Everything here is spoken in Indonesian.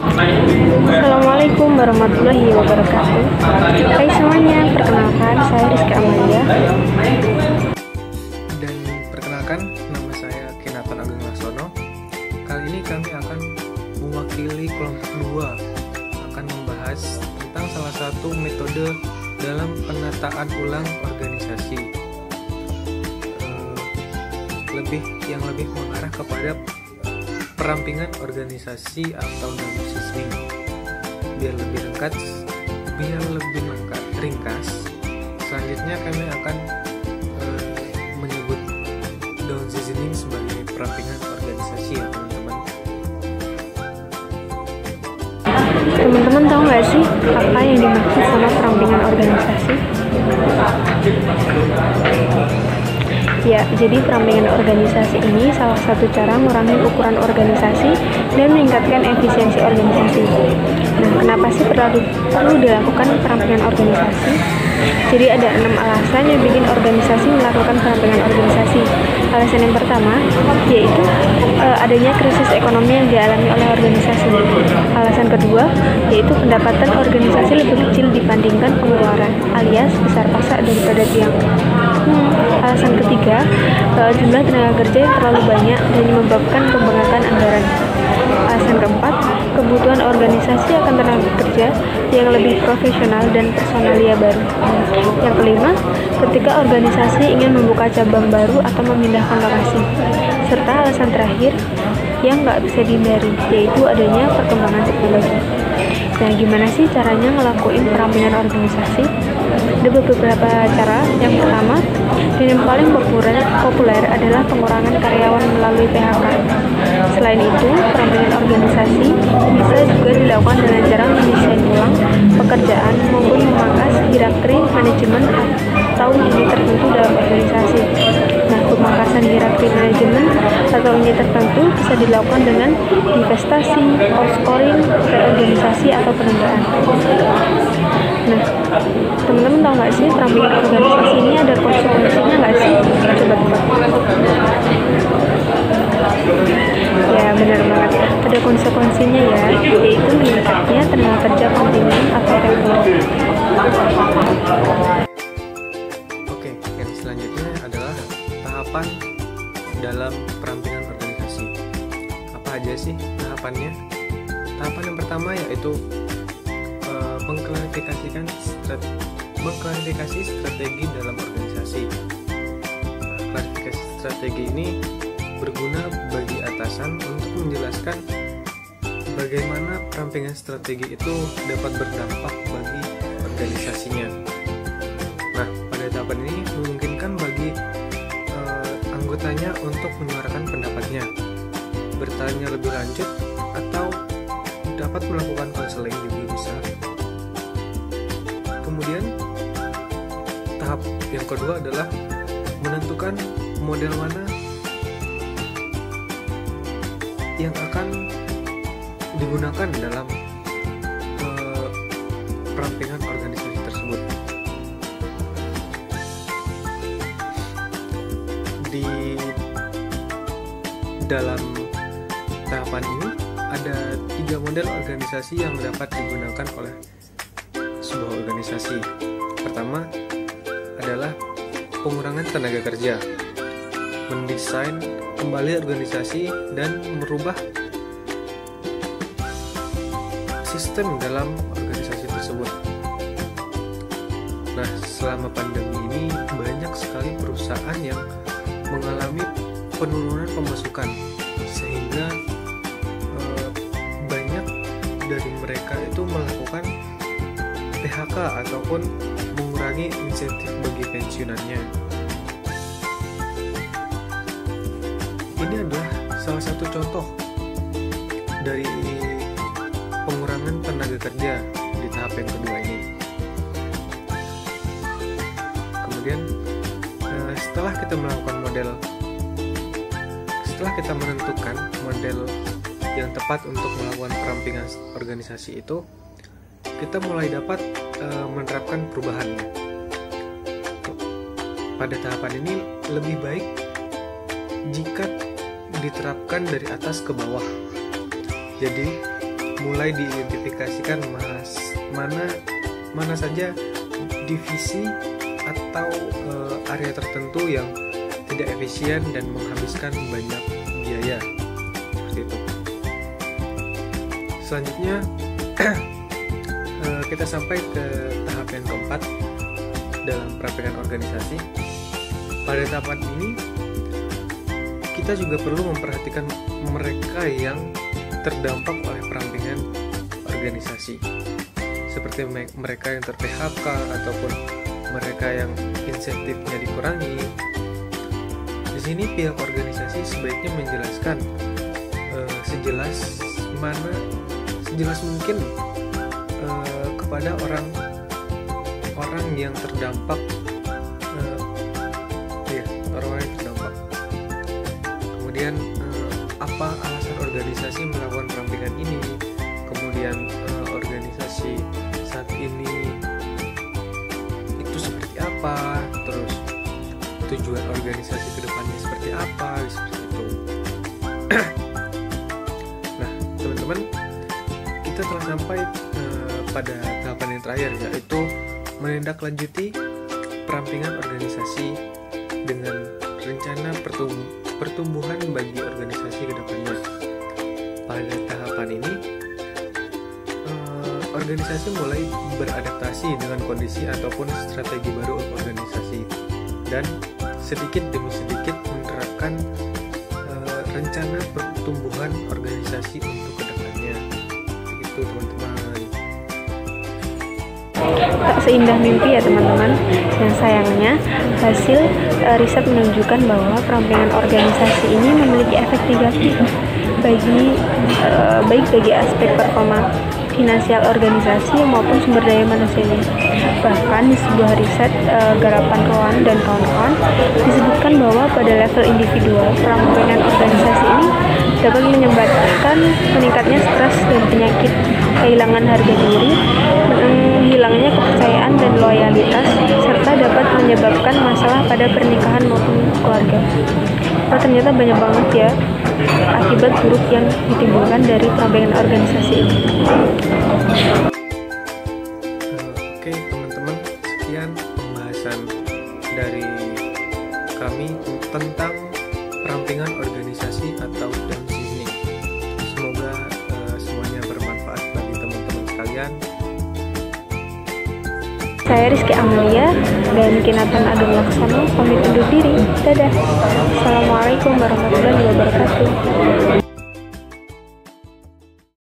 Assalamualaikum warahmatullahi wabarakatuh. Hai semuanya, perkenalkan saya Rizky Amalia. Dan perkenalkan, nama saya Kinatan Ageng Laksono. Kali ini kami akan mewakili kelompok 2, akan membahas tentang salah satu metode dalam penataan ulang organisasi. Yang lebih mengarah kepada perampingan organisasi atau downsizing. Biar lebih ringkas. Selanjutnya kami akan menyebut downsizing sebagai perampingan organisasi ya teman-teman. Teman-teman tahu nggak sih apa yang dimaksud sama perampingan organisasi? Ya, jadi perampingan organisasi ini salah satu cara mengurangi ukuran organisasi dan meningkatkan efisiensi organisasi. Nah, kenapa sih perlu dilakukan perampingan organisasi? Jadi ada 6 alasan yang bikin organisasi melakukan perampingan organisasi. Alasan yang pertama yaitu adanya krisis ekonomi yang dialami oleh organisasi. Alasan kedua yaitu pendapatan organisasi lebih kecil dibandingkan pengeluaran, alias besar pasak daripada tiang. Alasan ketiga, jumlah tenaga kerja yang terlalu banyak dan menyebabkan pembengkakan anggaran. Alasan keempat, kebutuhan organisasi akan tenaga kerja yang lebih profesional dan personalia baru. Yang kelima, ketika organisasi ingin membuka cabang baru atau memindahkan lokasi. Serta alasan terakhir yang nggak bisa dihindari, yaitu adanya perkembangan teknologi. Nah, gimana sih caranya ngelakuin perampingan organisasi? Ada beberapa cara. Yang pertama, dan yang paling populer adalah pengurangan karyawan melalui PHK. Selain itu, perampingan organisasi bisa juga dilakukan dengan cara mendesain ulang pekerjaan maupun memangkas hierarki manajemen atau unit tertentu dalam organisasi. Nah, pemangkasan hierarki manajemen atau unit tertentu bisa dilakukan dengan divestasi, outscoring, reorganisasi atau penundaan. Nah, teman-teman tahu nggak sih perampingan organisasi ini ada konsekuensinya nggak sih? Coba tebak. Ya, benar banget. Ada konsekuensinya ya, yaitu meningkatnya tenaga kerja kontingen atau temporer. Oke, yang selanjutnya adalah tahapan dalam perampingan organisasi. Apa aja sih tahapannya? Tahapan yang pertama yaitu mengklarifikasi strategi dalam organisasi. Klarifikasi strategi ini berguna bagi atasan untuk menjelaskan bagaimana perampingan strategi itu dapat berdampak bagi organisasinya. Nah, pada tahapan ini memungkinkan bagi anggotanya untuk menyuarakan pendapatnya, bertanya lebih lanjut, atau dapat melakukan konseling juga bisa. Kemudian tahap yang kedua adalah menentukan model mana yang akan digunakan dalam perampingan organisasi tersebut. Di dalam tahapan ini ada 3 model organisasi yang dapat digunakan oleh sebuah organisasi. Pertama adalah pengurangan tenaga kerja, mendesain kembali organisasi dan merubah sistem dalam organisasi tersebut. Nah, selama pandemi ini banyak sekali perusahaan yang mengalami penurunan pemasukan, sehingga banyak dari mereka itu melakukan PHK ataupun mengurangi insentif bagi pensiunannya. Ini adalah salah satu contoh dari pengurangan tenaga kerja di tahap yang kedua ini. Kemudian setelah kita menentukan model yang tepat untuk melakukan perampingan organisasi itu, kita mulai dapat menerapkan perubahannya. Pada tahapan ini lebih baik jika diterapkan dari atas ke bawah. Jadi mulai diidentifikasikan mana saja divisi atau area tertentu yang tidak efisien dan menghabiskan banyak biaya, seperti itu. Selanjutnya kita sampai ke tahap yang keempat dalam perampingan organisasi. Pada tahapan ini kita juga perlu memperhatikan mereka yang terdampak oleh perampingan organisasi, seperti mereka yang ter-PHK ataupun mereka yang insentifnya dikurangi. Di sini pihak organisasi sebaiknya menjelaskan sejelas mungkin kepada orang yang terdampak, orang-orang yang terdampak. Kemudian apa alasan organisasi melakukan perampingan ini, kemudian organisasi saat ini itu seperti apa, terus tujuan organisasi kedepannya seperti apa, seperti itu. Nah, teman-teman, kita telah sampai pada tahapan yang terakhir, yaitu menindaklanjuti perampingan organisasi dengan rencana pertumbuhan bagi organisasi kedepannya. Pada tahapan ini, organisasi mulai beradaptasi dengan kondisi ataupun strategi baru organisasi dan sedikit demi sedikit menerapkan rencana pertumbuhan organisasi untuk kedepannya. Itu teman-teman. Tak seindah mimpi ya teman-teman. Dan sayangnya hasil riset menunjukkan bahwa perampingan organisasi ini memiliki efek negatif baik bagi aspek performa finansial organisasi maupun sumber daya manusianya. Bahkan di sebuah riset Garapan Rowan dan kawan-kawan disebutkan bahwa pada level individual perampingan organisasi ini dapat menyebabkan meningkatnya stres dan penyakit, kehilangan harga diri, hilangnya kepercayaan dan loyalitas, serta dapat menyebabkan masalah pada pernikahan maupun keluarga. Oh, ternyata banyak banget ya akibat buruk yang ditimbulkan dari perampingan organisasi ini. Oke teman-teman, sekian pembahasan dari kami tentang perampingan organisasi atau down seasoning. Semoga semuanya bermanfaat bagi teman-teman sekalian. Saya Rizky Amelia dan Kinatan Ageng Laksono pamit undur diri. Dadah. Assalamualaikum warahmatullahi wabarakatuh.